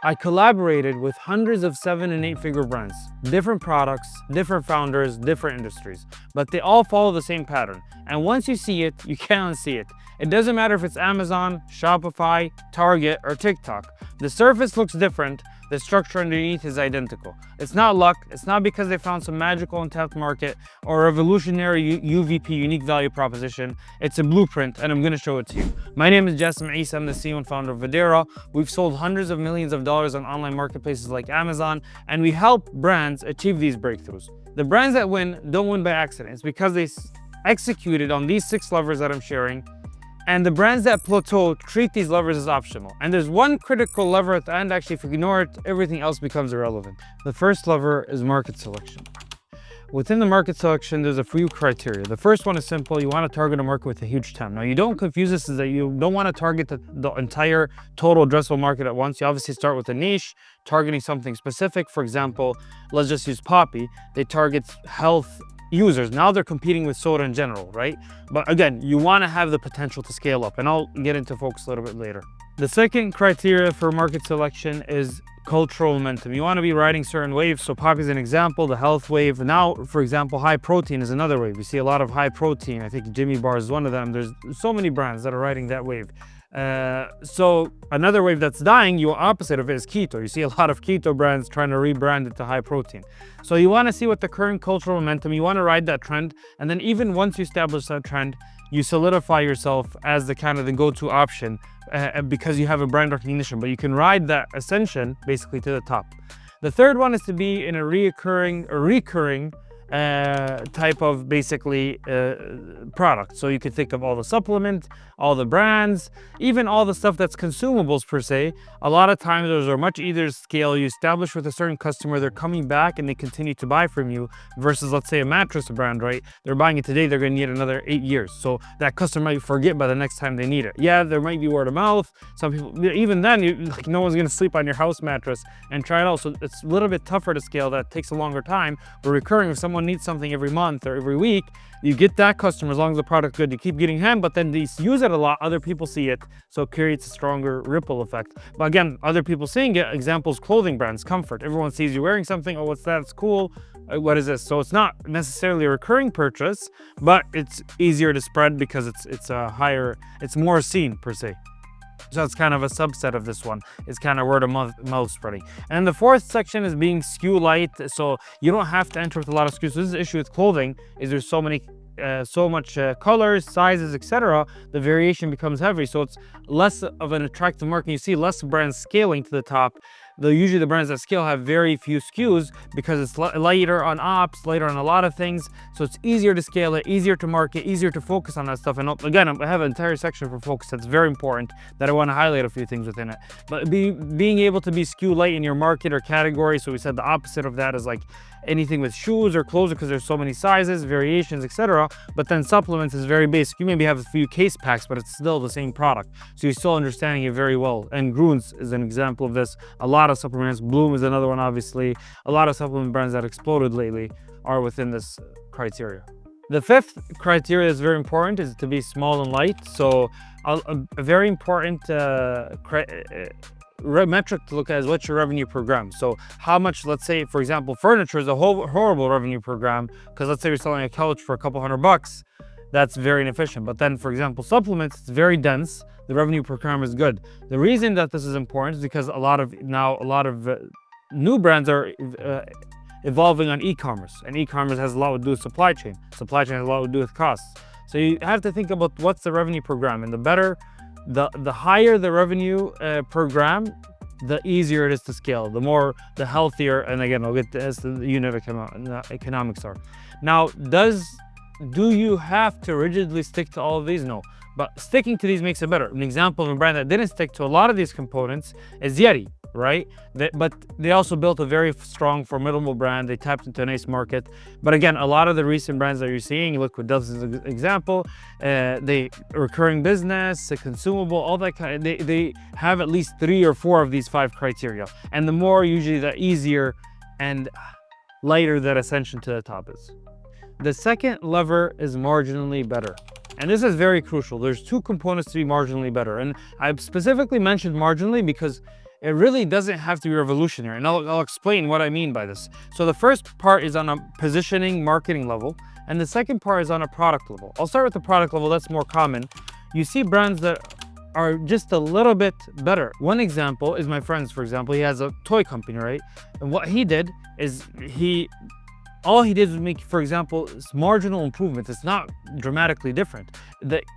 I collaborated with hundreds of 7- and 8-figure brands, different products, different founders, different industries, but they all follow the same pattern. And once you see it, you can't unsee it. It doesn't matter if it's Amazon, Shopify, Target, or TikTok. The surface looks different, the structure underneath is identical. It's not luck, it's not because they found some magical untapped market or revolutionary UVP, unique value proposition. It's a blueprint, and I'm gonna show it to you. My name is Jasim, Eisa, I'm the CEO and founder of Voadera. We've sold hundreds of millions of dollars on online marketplaces like Amazon, and we help brands achieve these breakthroughs. The brands that win don't win by accident. It's because they executed on these 6 levers that I'm sharing. And the brands that plateau treat these levers as optional. And there's one critical lever at the end. Actually, if you ignore it, everything else becomes irrelevant. The first lever is market selection. Within the market selection, there's a few criteria. The first one is simple. You want to target a market with a huge TAM. Now, you don't confuse this as that you don't want to target the entire total addressable market at once. You obviously start with a niche, targeting something specific. For example, let's just use Poppy. They target health users. Now they're competing with soda in general, right? But again, you want to have the potential to scale up, and I'll get into focus a little bit later. The second criteria for market selection is cultural momentum. You want to be riding certain waves. So Poppy is an example, the health wave. Now, for example, high protein is another wave. You see a lot of high protein. I think Jimmy Bar is one of them. There's so many brands that are riding that wave. So another wave that's dying, your opposite of it is keto. You see a lot of keto brands trying to rebrand it to high protein. So you want to see what the current cultural momentum, you want to ride that trend. And then even once you establish that trend, you solidify yourself as the kind of the go-to option because you have a brand recognition, but you can ride that ascension basically to the top. The third one is to be in a recurring type of basically product. So you could think of all the supplement, all the brands, even all the stuff that's consumables per se. A lot of times those are much easier to scale. You establish with a certain customer, they're coming back and they continue to buy from you versus, let's say, a mattress brand, right? They're buying it today, they're gonna need another 8 years. So that customer might forget by the next time they need it. Yeah, there might be word of mouth. Some people, even then, like, no one's gonna sleep on your house mattress and try it out. So it's a little bit tougher to scale. That takes a longer time. But recurring, if someone needs something every month or every week, you get that customer as long as the product's good. You keep getting him, but then they use it a lot, other people see it, so it creates a stronger ripple effect. But again, other people seeing it, examples, clothing brands, comfort. Everyone sees you wearing something, oh, what's that? It's cool. What is this? So it's not necessarily a recurring purchase, but it's easier to spread because it's a higher, it's more seen per se. So it's kind of a subset of this one. It's kind of word of mouth spreading. And the fourth section is being SKU light. So you don't have to enter with a lot of SKUs. So this is the issue with clothing, is there's so much colors, sizes, etc. The variation becomes heavy. So it's less of an attractive market. You see less brands scaling to the top. Usually the brands that scale have very few SKUs because it's lighter on ops, lighter on a lot of things. So it's easier to scale it, easier to market, easier to focus on that stuff. And again, I have an entire section for focus that's very important that I want to highlight a few things within it. But being able to be SKU light in your market or category. So we said the opposite of that is like anything with shoes or clothes because there's so many sizes, variations, etc. But then supplements is very basic. You maybe have a few case packs, but it's still the same product. So you're still understanding it very well. And Groons is an example of this. A lot of supplements, Bloom is another one, obviously. A lot of supplement brands that exploded lately are within this criteria. The fifth criteria is very important, is to be small and light. So a very important metric to look at is what's your revenue per gram. So how much, let's say, for example, furniture is a horrible revenue per gram, because let's say you're selling a couch for a couple $100, that's very inefficient. But then, for example, supplements, it's very dense. The revenue per gram is good. The reason that this is important is because a lot of new brands are evolving on e-commerce, and e-commerce has a lot to do with supply chain. Supply chain has a lot to do with costs. So you have to think about what's the revenue per gram, and the higher the revenue per gram, the easier it is to scale, the healthier, and again, I'll get to as the unit economics are. Now, do you have to rigidly stick to all of these? No, but sticking to these makes it better. An example of a brand that didn't stick to a lot of these components is Yeti, right? But they also built a very strong, formidable brand. They tapped into a nice market. But again, a lot of the recent brands that you're seeing, Liquid Death is an example, they recurring business, a consumable, all that kind of, they have at least 3 or 4 of these 5 criteria. And the more, usually the easier and lighter that ascension to the top is. The second lever is marginally better. And this is very crucial. There's 2 components to be marginally better. And I've specifically mentioned marginally because it really doesn't have to be revolutionary. And I'll explain what I mean by this. So the first part is on a positioning marketing level, and the second part is on a product level. I'll start with the product level, that's more common. You see brands that are just a little bit better. One example is my friend's, for example. He has a toy company, right? And what he did is all he did was make, for example, marginal improvements. It's not dramatically different.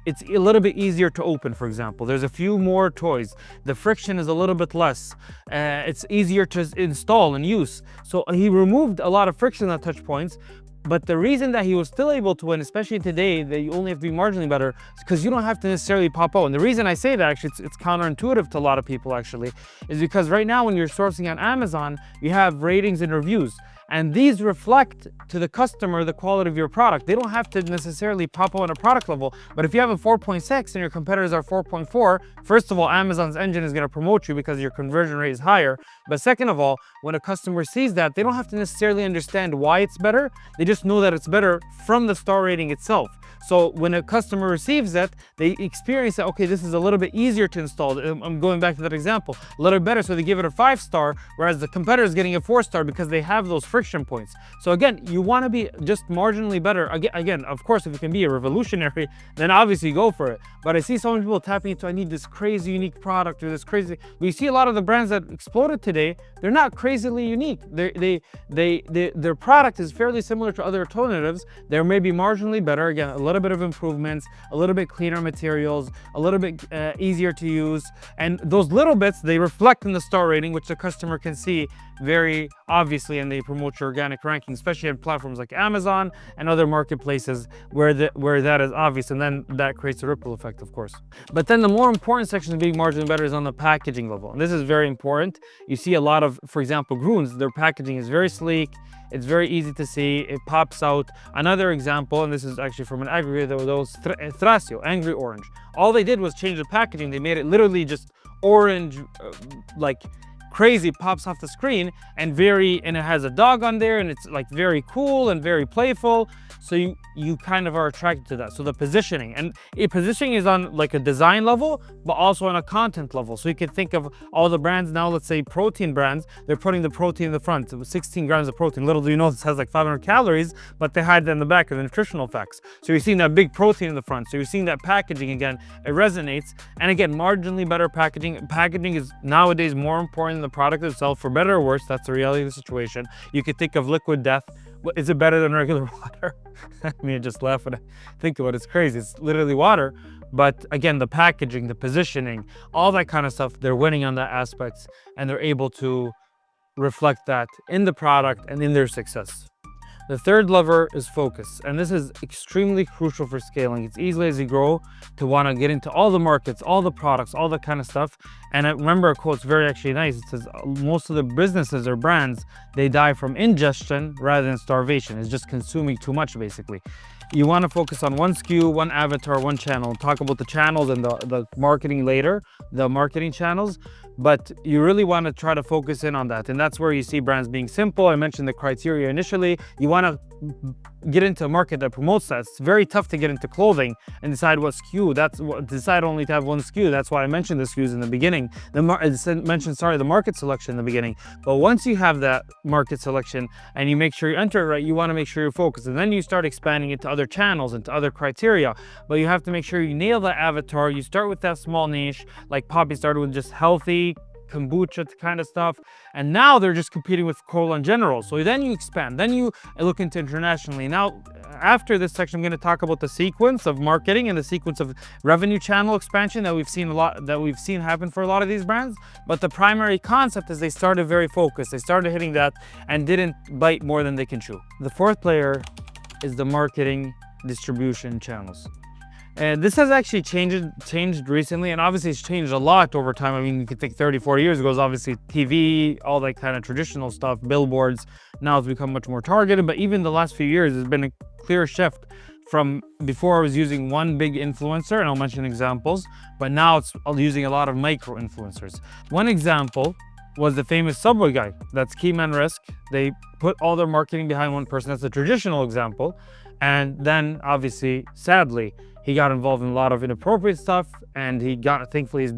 It's a little bit easier to open, for example. There's a few more toys. The friction is a little bit less. It's easier to install and use. So he removed a lot of friction at touch points. But the reason that he was still able to win, especially today, that you only have to be marginally better, is because you don't have to necessarily pop out. And the reason I say that, actually, it's counterintuitive to a lot of people, actually, is because right now when you're sourcing on Amazon, you have ratings and reviews. And these reflect to the customer the quality of your product. They don't have to necessarily pop out on a product level. But if you have a 4.6 and your competitors are 4.4, first of all, Amazon's engine is going to promote you because your conversion rate is higher. But second of all, when a customer sees that, they don't have to necessarily understand why it's better. They just know that it's better from the star rating itself. So when a customer receives it, they experience that, okay, this is a little bit easier to install. I'm going back to that example, a little better, so they give it a 5-star, whereas the competitor is getting a 4-star because they have those friction points. So again, you want to be just marginally better. Again, of course, if you can be a revolutionary, then obviously go for it. But I see so many people tapping into, I need this crazy unique product or this crazy. We see a lot of the brands that exploded today, they're not crazily unique. Their product is fairly similar to other alternatives. They're maybe marginally better. Again, a little bit of improvements, a little bit cleaner materials, a little bit easier to use. And those little bits, they reflect in the star rating, which the customer can see very obviously, and they promote your organic ranking, especially on platforms like Amazon and other marketplaces where that is obvious, and then that creates a ripple effect, of course. But then the more important section of being marginally better is on the packaging level, and this is very important. You see a lot of, for example, Groens, their packaging is very sleek, it's very easy to see, it pops out. Another example, and this is actually from an aggregator, that was Thrasio, Angry Orange. All they did was change the packaging. They made it literally just orange, like crazy, pops off the screen, and it has a dog on there, and it's like very cool and very playful. So you kind of are attracted to that. So the positioning, and positioning is on like a design level, but also on a content level. So you can think of all the brands now, let's say protein brands, they're putting the protein in the front, 16 grams of protein. Little do you know this has like 500 calories, but they hide that in the back of the nutritional facts. So you're seeing that big protein in the front. So you're seeing that packaging again, it resonates. And again, marginally better packaging. Packaging is nowadays more important than the product itself, for better or worse. That's the reality of the situation. You could think of liquid death. Is it better than regular water? I mean, I just laugh when I think about it. It's crazy. It's literally water. But again, the packaging, the positioning, all that kind of stuff, they're winning on that aspects, and they're able to reflect that in the product and in their success. The third lever is focus, and this is extremely crucial for scaling. It's easily, as you grow, to want to get into all the markets, all the products, all that kind of stuff. And I remember a quote, it's very actually nice. It says, most of the businesses or brands, they die from ingestion rather than starvation. It's just consuming too much, basically. You want to focus on one SKU, one avatar, one channel. Talk about the channels and the marketing later, the marketing channels. But you really want to try to focus in on that. And that's where you see brands being simple. I mentioned the criteria initially. You want to get into a market that promotes that. It's very tough to get into clothing and decide what SKU. Decide only to have one SKU. That's why I mentioned the SKUs in the beginning. The market selection in the beginning. But once you have that market selection and you make sure you enter it right, you want to make sure you're focused. And then you start expanding into other channels, into other criteria. But you have to make sure you nail that avatar. You start with that small niche, like Poppy started with just healthy kombucha kind of stuff, and now they're just competing with cola in general. So then you expand, then you look into internationally. Now after this section, I'm going to talk about the sequence of marketing and the sequence of revenue channel expansion that we've seen happen for a lot of these brands. But the primary concept is they started very focused, they started hitting that and didn't bite more than they can chew. The fourth player is the marketing distribution channels. And this has actually changed recently, and obviously it's changed a lot over time. I mean, you could think 30, 40 years ago, it was obviously TV, all that kind of traditional stuff, billboards. Now it's become much more targeted, but even the last few years, there's been a clear shift from before I was using one big influencer, and I'll mention examples, but now it's using a lot of micro influencers. One example was the famous Subway guy. That's Key Man Risk. They put all their marketing behind one person. That's a traditional example. And then obviously, sadly, he got involved in a lot of inappropriate stuff, and he got, thankfully, his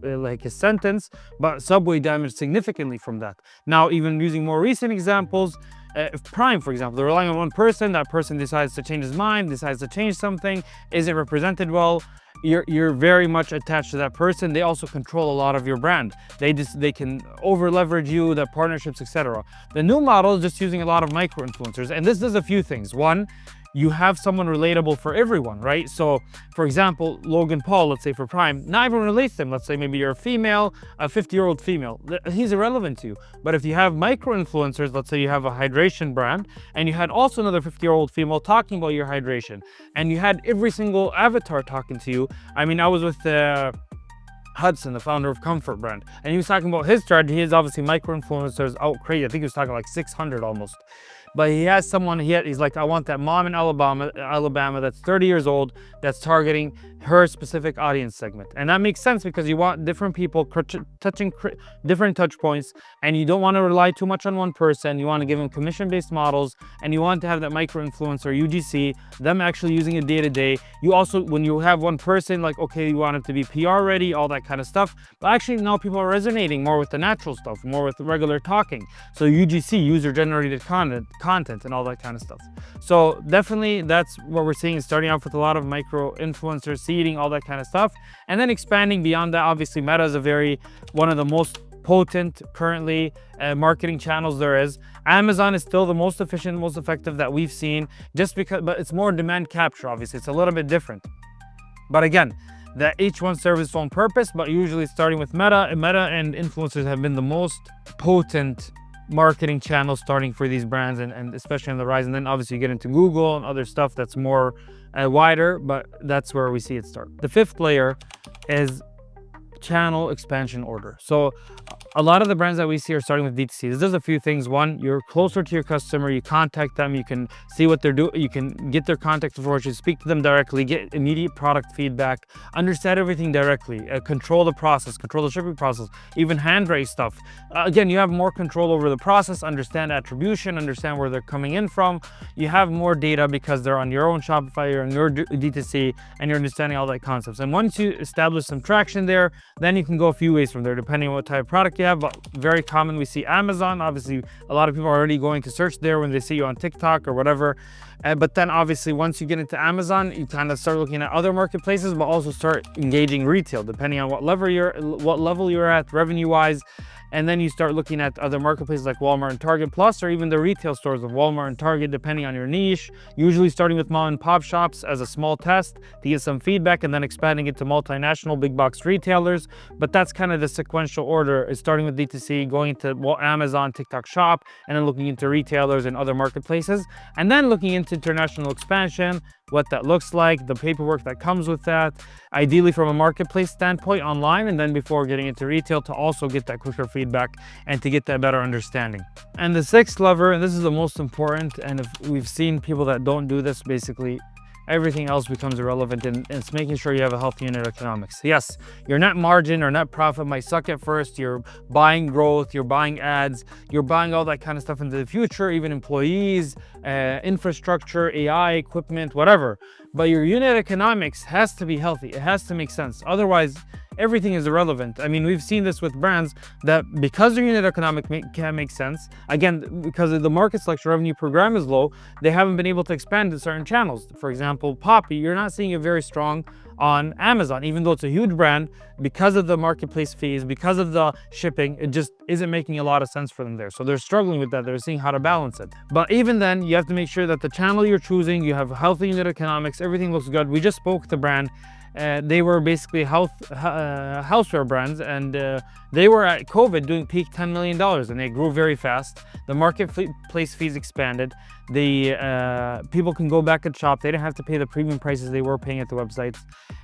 like his sentence, but Subway damaged significantly from that. Now, even using more recent examples, if Prime, for example, they're relying on one person, that person decides to change his mind, decides to change something, isn't represented well, you're very much attached to that person. They also control a lot of your brand. They can over leverage you, the partnerships, etc. The new model is just using a lot of micro influencers, and this does a few things. One, you have someone relatable for everyone, right? So, for example, Logan Paul, let's say for Prime, not everyone relates to him. Let's say maybe you're a female, a 50-year-old female. He's irrelevant to you. But if you have micro-influencers, let's say you have a hydration brand, and you had also another 50-year-old female talking about your hydration, and you had every single avatar talking to you. I mean, I was with Hudson, the founder of Comfort brand, and he was talking about his strategy. He has obviously micro-influencers out crazy. I think he was talking like 600 almost. But he has someone, he's like, I want that mom in Alabama that's 30 years old, that's targeting her specific audience segment. And that makes sense because you want different people touching different touch points, and you don't want to rely too much on one person. You want to give them commission-based models, and you want to have that micro-influencer, UGC, them actually using it day to day. You also, when you have one person, like, okay, you want it to be PR ready, all that kind of stuff. But actually now people are resonating more with the natural stuff, more with the regular talking. So UGC, user-generated content and all that kind of stuff. So definitely that's what we're seeing, is starting off with a lot of micro influencers, seeding, all that kind of stuff, and then expanding beyond that. Obviously Meta is one of the most potent currently marketing channels there is. Amazon is still the most efficient, most effective that we've seen, but it's more demand capture. Obviously it's a little bit different, but again, that each one serves its own purpose. But usually starting with Meta and influencers have been the most potent marketing channels starting for these brands, and especially on the rise. And then obviously you get into Google and other stuff that's more wider, but that's where we see it start. The fifth layer is channel expansion order. So a lot of the brands that we see are starting with D2C. This does a few things. One, you're closer to your customer, you contact them, you can see what they're doing, you can get their contact information, speak to them directly, get immediate product feedback, understand everything directly, control the process, control the shipping process, even hand raise stuff. Again, you have more control over the process, understand attribution, understand where they're coming in from. You have more data because they're on your own Shopify or on your D2C, and you're understanding all that concepts. And once you establish some traction there, then you can go a few ways from there, depending on what type of product you have. But very common, we see Amazon. Obviously, a lot of people are already going to search there when they see you on TikTok or whatever. But then obviously, once you get into Amazon, you kind of start looking at other marketplaces, but also start engaging retail, depending on what level you're at revenue-wise. And then you start looking at other marketplaces like Walmart and Target Plus, or even the retail stores of Walmart and Target, depending on your niche. Usually starting with mom and pop shops as a small test to get some feedback, and then expanding it to multinational big box retailers. But that's kind of the sequential order, is starting with D2C, going to Amazon, TikTok Shop, and then looking into retailers and other marketplaces, and then looking into international expansion, what that looks like, the paperwork that comes with that, ideally from a marketplace standpoint online, and then before getting into retail to also get that quicker feedback and to get that better understanding. And the sixth lever, and this is the most important, and if we've seen people that don't do this, basically everything else becomes irrelevant, and it's making sure you have a healthy unit economics. Yes, your net margin or net profit might suck at first. You're buying growth, you're buying ads, you're buying all that kind of stuff into the future, even employees, infrastructure, AI, equipment, whatever. But your unit economics has to be healthy. It has to make sense. Otherwise, everything is irrelevant. I mean, we've seen this with brands that, because their unit economic can't make sense, again, because the market selection revenue per gram is low, they haven't been able to expand to certain channels. For example, Poppy, you're not seeing it very strong on Amazon, even though it's a huge brand. Because of the marketplace fees, because of the shipping, it just isn't making a lot of sense for them there. So they're struggling with that. They're seeing how to balance it. But even then, you have to make sure that the channel you're choosing, you have healthy unit economics, everything looks good. We just spoke to the brand. They were basically houseware brands, and they were at COVID doing peak $10 million, and they grew very fast. The marketplace fees expanded. The people can go back and shop. They didn't have to pay the premium prices they were paying at the websites,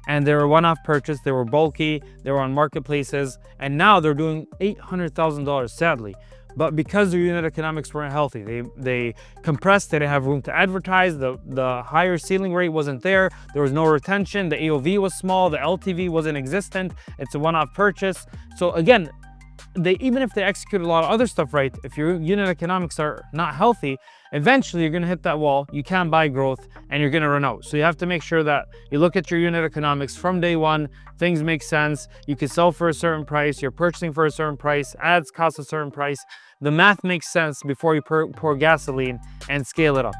and they were one-off purchase. They were bulky. They were on marketplaces, and now they're doing $800,000, sadly. But because their unit economics weren't healthy, they compressed, they didn't have room to advertise, the higher ceiling rate wasn't there was no retention, the AOV was small, the LTV wasn't existent, it's a one-off purchase. So again, even if they execute a lot of other stuff right, if your unit economics are not healthy, eventually you're going to hit that wall. You can't buy growth and you're going to run out. So you have to make sure that you look at your unit economics from day one. Things make sense. You can sell for a certain price. You're purchasing for a certain price. Ads cost a certain price. The math makes sense before you pour gasoline and scale it up.